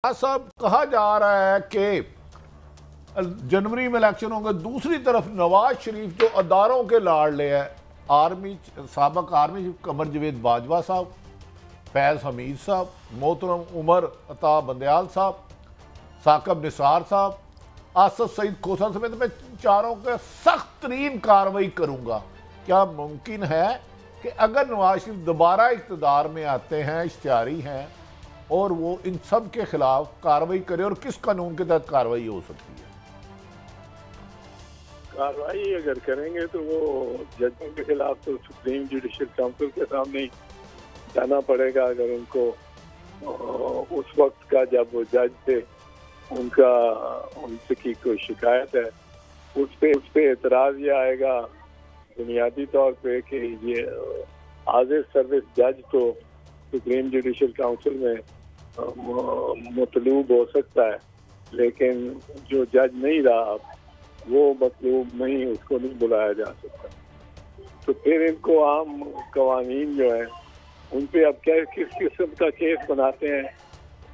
साहब कहा जा रहा है कि जनवरी में इलेक्शन होंगे। दूसरी तरफ नवाज शरीफ जो अदारों के लाडले है, आर्मी साबक आर्मी चीफ कमर जवेद बाजवा साहब, फैज़ हमीद साहब, मोहतरम उमर अता बंदयाल साहब, साकब निसार साहब, आसफ सईद खोसा समेत मैं चारों के सख्त तरीन कार्रवाई करूंगा। क्या मुमकिन है कि अगर नवाज शरीफ दोबारा इक़्तिदार में आते हैं, इश्तिहारी हैं, और वो इन सब के खिलाफ कार्रवाई करे, और किस कानून के तहत कार्रवाई हो सकती है? कार्रवाई अगर करेंगे तो वो जजों के खिलाफ तो सुप्रीम जुडिशल काउंसिल के सामने ही जाना पड़ेगा। अगर उनको उस वक्त का जब वो जज थे उनसे की कोई शिकायत है, उस पे एतराज ये आएगा बुनियादी तौर पे कि ये हाजिर सर्विस जज तो सुप्रीम जुडिशल काउंसिल में मतलूब हो सकता है, लेकिन जो जज नहीं रहा वो मतलूब नहीं, उसको नहीं बुलाया जा सकता। तो फिर इनको आम कवानीन जो है उन पे अब क्या किस किस्म का केस बनाते हैं,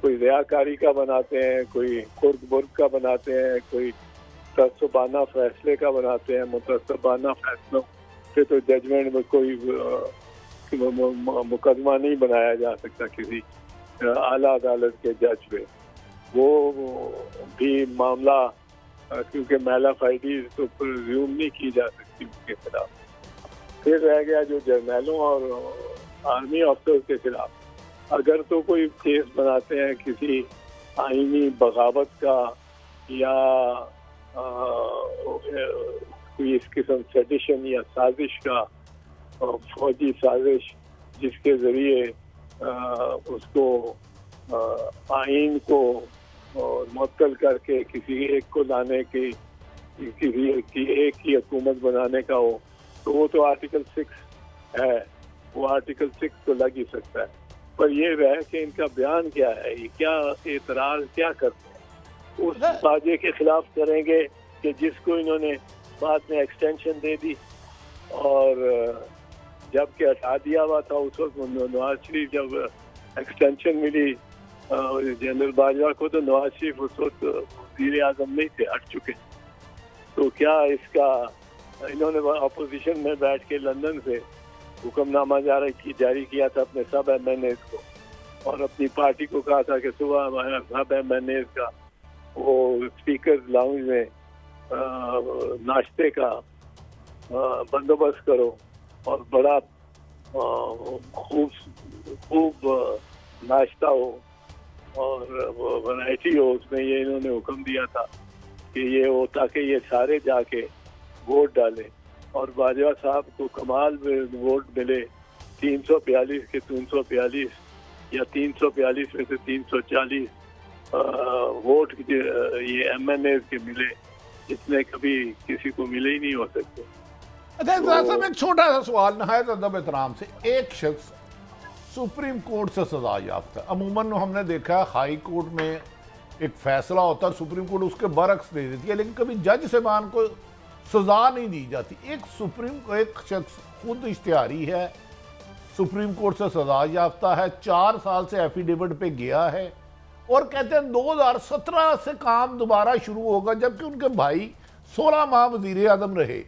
कोई रियाकारी का बनाते हैं, कोई खुर्द बुर्द का बनाते हैं, कोई मुतअस्सिबाना फैसले का बनाते हैं। मुतअस्सिबाना फैसलों से तो जजमेंट में कोई मुकदमा नहीं बनाया जा सकता किसी आला अदालत के जज पे। वो भी मामला क्योंकि मैलाफाइडीज तो प्रिज्यूम नहीं की जा सकती उसके खिलाफ। फिर रह गया जो जर्नलों और आर्मी अफसर के खिलाफ अगर तो कोई केस बनाते हैं किसी आईनी बगावत का या कोई इस किस्म सेडिशन या साजिश का, फौजी साजिश जिसके जरिए उसको आइन को मुअत्तल करके किसी एक को लाने की, किसी एक की हुकूमत बनाने का हो, तो वो तो आर्टिकल 6 है, वो आर्टिकल 6 तो लग ही सकता है। पर ये रहे कि इनका बयान क्या है, ये क्या एतराज क्या करते हैं, उस साजे के खिलाफ करेंगे कि जिसको इन्होंने बाद में एक्सटेंशन दे दी, और जबकि हटा दिया हुआ था उस वक्त नवाज शरीफ, जब एक्सटेंशन मिली जनरल बाजवा को, तो नवाज शरीफ उस वक्त वज़ीर आज़म नहीं थे, हट चुके। तो क्या इसका इन्होंने अपोजिशन में बैठ के लंदन से हुक्मनामा जारी किया था अपने सब MNAs को, और अपनी पार्टी को कहा था कि सुबह हमारे सब MNAs का वो स्पीकर लाउंज में नाश्ते का बंदोबस्त करो और बड़ा खूब नाश्ता हो और वैरायटी हो उसमें। ये इन्होंने हुक्म दिया था कि ये हो ताकि ये सारे जाके वोट डालें, और बाजवा साहब को कमाल वोट मिले, 342 के 342 या 342 में से 340 वोट ये MNAs के मिले, जितने कभी किसी को मिले ही नहीं हो सकते। अच्छा, एक छोटा सा सवाल नहायत अदब एहतराम से, एक शख्स सुप्रीम कोर्ट से सजा याफ्ता है, अमूमन हमने देखा है हाई कोर्ट में एक फैसला होता है, सुप्रीम कोर्ट उसके बरक्स दे देती है, लेकिन कभी जज साहबान को सजा नहीं दी जाती। एक शख्स खुद इश्तिहारी है, सुप्रीम कोर्ट से सजा याफ्ता है, 4 साल से एफिडेविट पे गया है, और कहते हैं 2017 से काम दोबारा शुरू होगा, जबकि उनके भाई 16 माह वज़ीर आज़म रहे।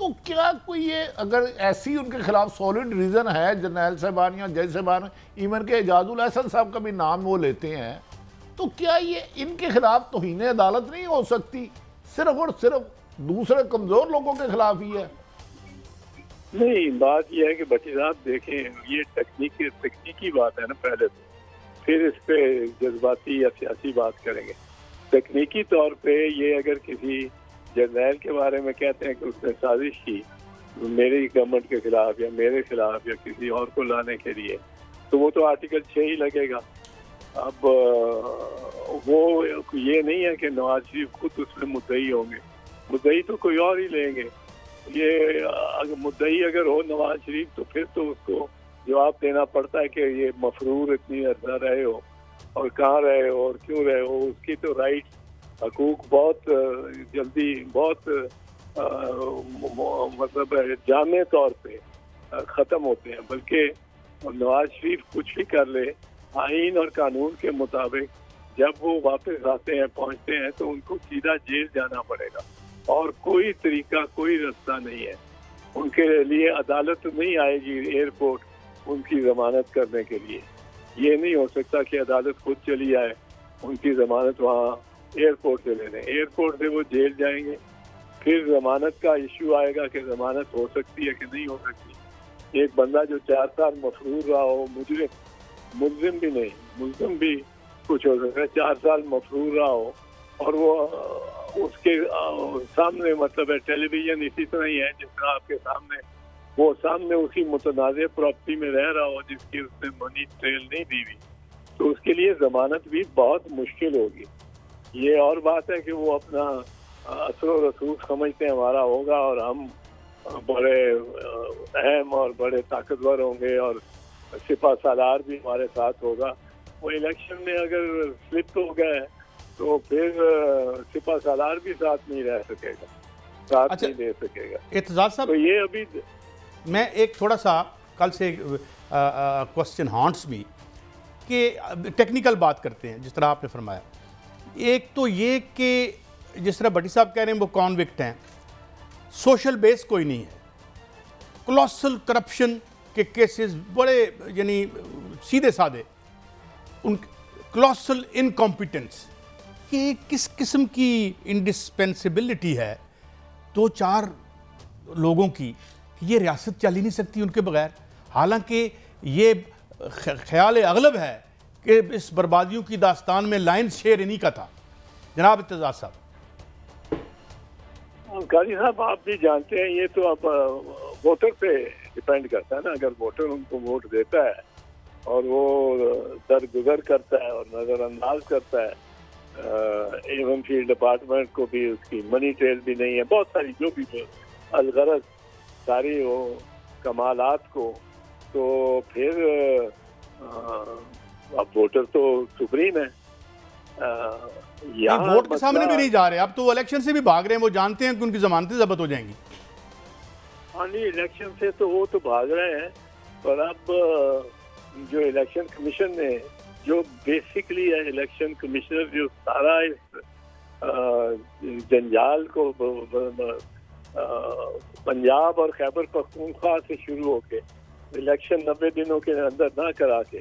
तो क्या कोई ये अगर ऐसी उनके खिलाफ सॉलिड रीज़न है, जर्नैल साहबान या जज साहबान, इवन के एजाजुल अहसन साहब का भी नाम वो लेते हैं, तो क्या ये इनके खिलाफ तौहीन अदालत नहीं हो सकती, सिर्फ और सिर्फ दूसरे कमज़ोर लोगों के खिलाफ ही है? नहीं, बात यह है कि भट्टी साहब देखें, ये तकनीकी बात है ना पहले, तो फिर इस पे जज्बाती या सियासी बात करेंगे। तकनीकी तौर पे ये अगर किसी जर्नैल के बारे में कहते हैं कि उसने साजिश की मेरी गवर्नमेंट के खिलाफ या मेरे खिलाफ या किसी और को लाने के लिए, तो वो तो आर्टिकल 6 ही लगेगा। अब वो ये नहीं है कि नवाज शरीफ खुद उसमें मुद्दई होंगे, मुद्दई तो कोई और ही लेंगे। ये अगर मुद्दई अगर हो नवाज शरीफ, तो फिर तो उसको जवाब देना पड़ता है कि ये मफरूर इतनी अर्सा रहे हो और कहाँ रहे हो और क्यों रहे हो। उसकी तो राइट हकूक बहुत जल्दी बहुत मतलब जामे तौर पे ख़त्म होते हैं, बल्कि नवाज शरीफ कुछ भी कर ले, आइन और कानून के मुताबिक जब वो वापस आते हैं, पहुंचते हैं, तो उनको सीधा जेल जाना पड़ेगा और कोई तरीका, कोई रास्ता नहीं है। उनके लिए अदालत नहीं आएगी एयरपोर्ट उनकी जमानत करने के लिए। ये नहीं हो सकता कि अदालत खुद चली आए उनकी जमानत वहाँ एयरपोर्ट से ले लें। एयरपोर्ट से वो जेल जाएंगे, फिर जमानत का इश्यू आएगा कि जमानत हो सकती है कि नहीं हो सकती। एक बंदा जो 4 साल मफरूर रहा हो, मुलजिम भी नहीं, मुलजिम भी कुछ हो सकता है, 4 साल मफरूर रहा हो और वो उसके सामने, मतलब है टेलीविजन इसी तरह ही है जिस तरह आपके सामने, वो सामने उसी मुतनाज़ प्रॉपर्टी में रह रहा हो जिसकी उसने मनी ट्रेल नहीं दी हुई, तो उसके लिए जमानत भी बहुत मुश्किल होगी। ये और बात है कि वो अपना असर रसूख समझते हैं हमारा होगा और हम बड़े अहम और बड़े ताकतवर होंगे और सिपा सालार भी हमारे साथ होगा। वो इलेक्शन में अगर स्लिप हो गए तो फिर सिपा सालार भी साथ नहीं रह सकेगा, साथ नहीं दे सकेगा। एतजाज साहब, तो ये अभी मैं एक थोड़ा सा कल से क्वेश्चन हॉन्ट्स भी कि टेक्निकल बात करते हैं जिस तरह आपने फरमाया। एक तो ये कि जिस तरह भट्टी साहब कह रहे हैं वो कॉन्विक्ट हैं, सोशल बेस कोई नहीं है, कोलोसल करप्शन के केसेस बड़े, यानी सीधे साधे, उन कोलोसल इनकॉम्पिटेंस कि किस किस्म की इंडिस्पेंसिबिलिटी है 2-4 लोगों की कि ये रियासत चल ही नहीं सकती उनके बगैर। हालांकि ये ख्याल अगलब है कि इस बर्बादियों की दास्तान में लाइन शेयर इन्हीं का था। जनाब इत्तेजाज साहब। काजी साहब, आप भी जानते हैं ये तो अब वोटर पे डिपेंड करता है ना। अगर वोटर उनको वोट देता है और वो दरगुजर करता है और नज़रअंदाज करता है एवं फील्ड डिपार्टमेंट को भी, उसकी मनी ट्रेल भी नहीं है, बहुत सारी जो भी अलगरज सारी वो कमालात को, तो फिर अब वोटर तो सुप्रीम है। वोट के सामने भी नहीं जा रहे, अब तो वो इलेक्शन से भी भाग रहे हैं। वो जानते हैं कि उनकी जमानतें जब्त हो जाएंगी। हाँ नहीं, इलेक्शन से तो वो तो भाग रहे हैं, पर अब जो इलेक्शन कमीशन ने, जो बेसिकली है इलेक्शन कमिश्नर, जो सारा इस जंजाल को पंजाब और खैबर पख्तूनख्वा से शुरू होके इलेक्शन 90 दिनों के अंदर ना करा के,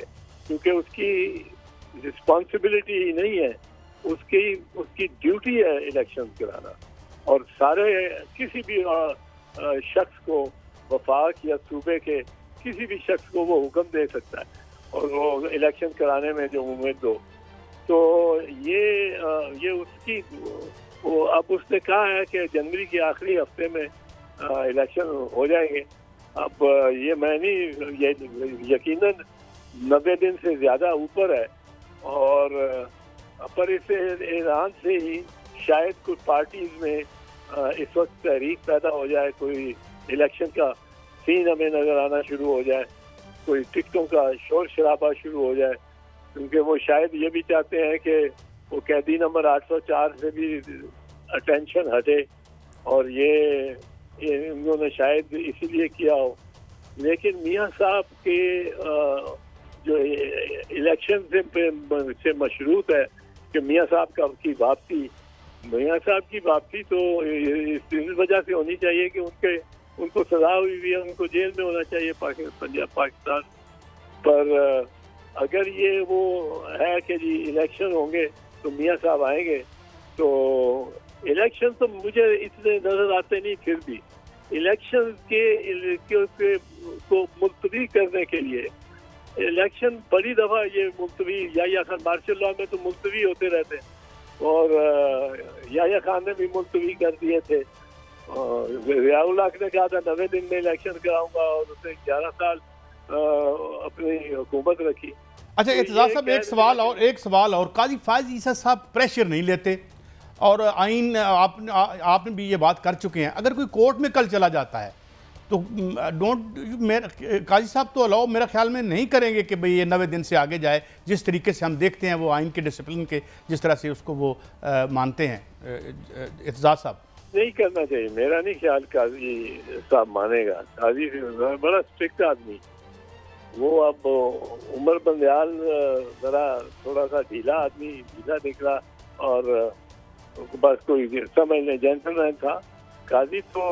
क्योंकि उसकी रिस्पॉन्सिबिलिटी ही नहीं है, उसकी ड्यूटी है इलेक्शन कराना। और सारे किसी भी शख्स को, वफाक या सूबे के किसी भी शख्स को वो हुक्म दे सकता है और वो इलेक्शन कराने में जो उम्मीद हो, तो ये उसकी वो अब उसने कहा है कि जनवरी के आखिरी हफ्ते में इलेक्शन हो जाएंगे। अब ये मैं नहीं, ये यकीनन 90 दिन से ज़्यादा ऊपर है और पर इससे ईरान से ही शायद कुछ पार्टीज में इस वक्त तहरीक पैदा हो जाए, कोई इलेक्शन का सीन हमें नजर आना शुरू हो जाए, कोई टिकटों का शोर शराबा शुरू हो जाए, क्योंकि वो शायद ये भी चाहते हैं कि वो कैदी नंबर 804 से भी अटेंशन हटे और ये इन्होंने शायद इसीलिए किया हो। लेकिन मियाँ साहब के जो इलेक्शन से मशरूत है कि मियाँ साहब की वापसी, मियाँ साहब की वापसी तो इस वजह से होनी चाहिए कि उनको सजा हुई है, उनको जेल में होना चाहिए पंजाब पाकिस्तान। पर अगर ये वो है कि जी इलेक्शन होंगे तो मियाँ साहब आएंगे, तो इलेक्शन तो मुझे इतने नजर आते नहीं, फिर भी इलेक्शन को मुलतवी करने के लिए, इलेक्शन बड़ी दफा ये मुलतवी, याह्या खान मार्शल लॉ में तो मुलतवी होते रहते हैं और याह्या खान ने भी मुलतवी कर दिए थे। रियाउल हक ने कहा था 90 दिन में इलेक्शन कराऊंगा और उसने 11 साल अपनी हुकूमत रखी। अच्छा एतजाज साहब, एक सवाल और काजी फायज ईसा साहब प्रेशर नहीं लेते और आइन आपने भी ये बात कर चुके हैं, अगर कोई कोर्ट में कल चला जाता है तो काजी साहब तो अलाउ मेरा ख्याल में नहीं करेंगे कि भाई ये 90 दिन से आगे जाए, जिस तरीके से हम देखते हैं वो आइन के डिसिप्लिन के जिस तरह से उसको वो मानते हैं। एतजाज साहब, नहीं करना चाहिए, मेरा नहीं ख्याल काजी साहब मानेगा। काजी बड़ा स्ट्रिक्ट आदमी वो अब उमर बंदयाल जरा थोड़ा सा ढीला आदमी, ढीला निकला और बस कोई समझने जेंटलमैन था। काजी तो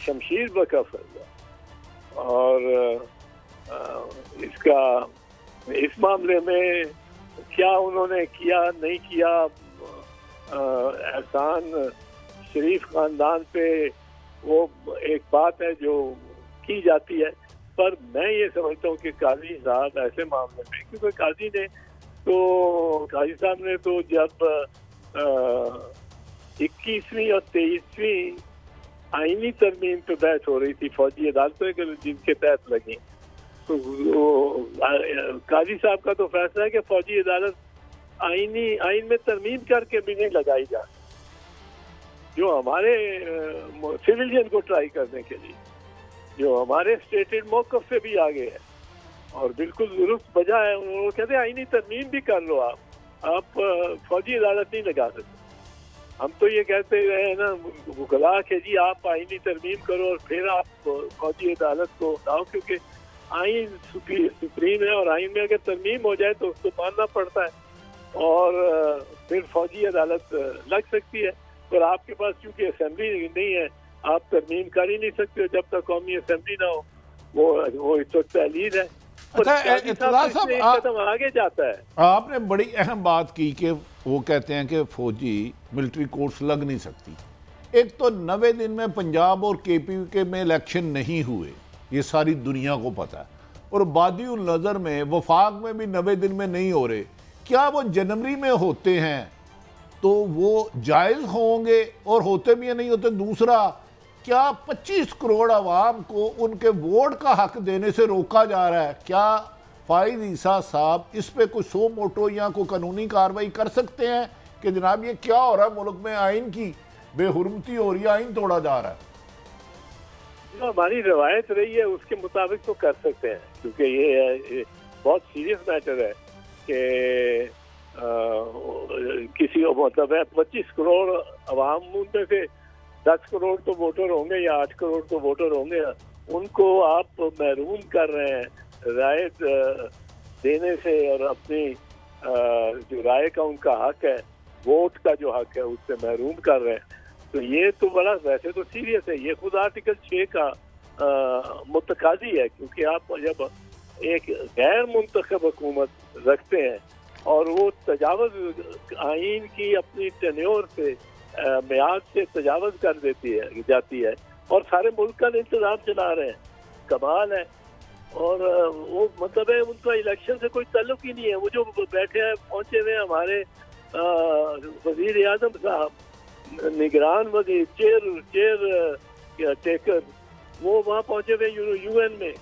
शमशीर बकफ है। और इसका इस मामले में क्या उन्होंने किया नहीं किया, एहसान शरीफ खानदान पे वो एक बात है जो की जाती है। पर मैं ये समझता हूँ कि काजी साहब ऐसे मामले में, क्योंकि काजी साहब ने तो जब 21वीं और 23वीं आईनी तरमीम पे बहस हो रही थी फौजी अदालतों के जिनके तहत लगी, तो काजी साहब का तो फैसला है कि फौजी अदालत आइन में तरमीम करके भी नहीं लगाई जा, जो हमारे सिविलियन को ट्राई करने के लिए, जो हमारे स्टेटेड मौकफ से भी आगे है और बिल्कुल दुरुस्त वजह है। उन्होंने कहते हैं आईनी तरमीम भी कर लो, आप फौजी अदालत नहीं लगा सकते। हम तो ये कहते रहे ना वकला के जी आप आईनी तरमीम करो और फिर आप फौजी अदालत को लाओ, क्योंकि आइन सुप्रीम है और आइन में अगर तरमीम हो जाए तो उसको मानना पड़ता है और फिर फौजी अदालत लग सकती है। पर आपके पास क्योंकि असेंबली नहीं है, आप तरमीम कर ही नहीं सकते हो जब तक कौमी असेंबली ना हो। वो इस वक्त तहलील है। अच्छा, आगे जाता है। आपने बड़ी अहम बात की कि वो कहते हैं कि फौजी मिलिट्री कोर्ट्स लग नहीं सकती। एक तो 90 दिन में पंजाब और KPK में इलेक्शन नहीं हुए, ये सारी दुनिया को पता है, और बादी उल नज़र में वफाक में भी 90 दिन में नहीं हो रहे। क्या वो जनवरी में होते हैं तो वो जायज़ होंगे और होते भी या नहीं होते? दूसरा, क्या 25 करोड़ आवाम को उनके वोट का हक देने से रोका जा रहा है? क्या फाइज ईसा साहब इस पे कोई सो मोटो या कोई कानूनी कार्रवाई कर सकते हैं कि जनाब ये क्या हो रहा है, मुल्क में आइन की बेहुरमती हो रही है, आइन तोड़ा जा रहा है? जो हमारी रवायत रही है उसके मुताबिक तो कर सकते हैं, क्योंकि ये बहुत सीरियस मैटर है कि किसी को मतलब है 25 करोड़ अवाम, उनमें से 10 करोड़ तो वोटर होंगे या 8 करोड़ तो वोटर होंगे, उनको आप महरूम कर रहे हैं राय देने से और अपनी जो राय का उनका हक है, वोट का जो हक है, उससे महरूम कर रहे हैं। तो ये तो बड़ा वैसे तो सीरियस है। ये खुद आर्टिकल 6 का मुतकादी है, क्योंकि आप जब एक गैर मुंतखब हुकूमत रखते हैं और वो तजावज़ आइन की अपनी टेन्योर से मियाद से तजावज़ कर जाती है और सारे मुल्क का इंतजाम चला रहे हैं, कमाल है। और वो मतलब है उनका इलेक्शन से कोई ताल्लुक ही नहीं है। वो जो बैठे हैं पहुंचे हुए हमारे वजीर आज़म साहब, निगरान वजीर, चेयर टेकर, वो वहाँ पहुंचे हुए UN में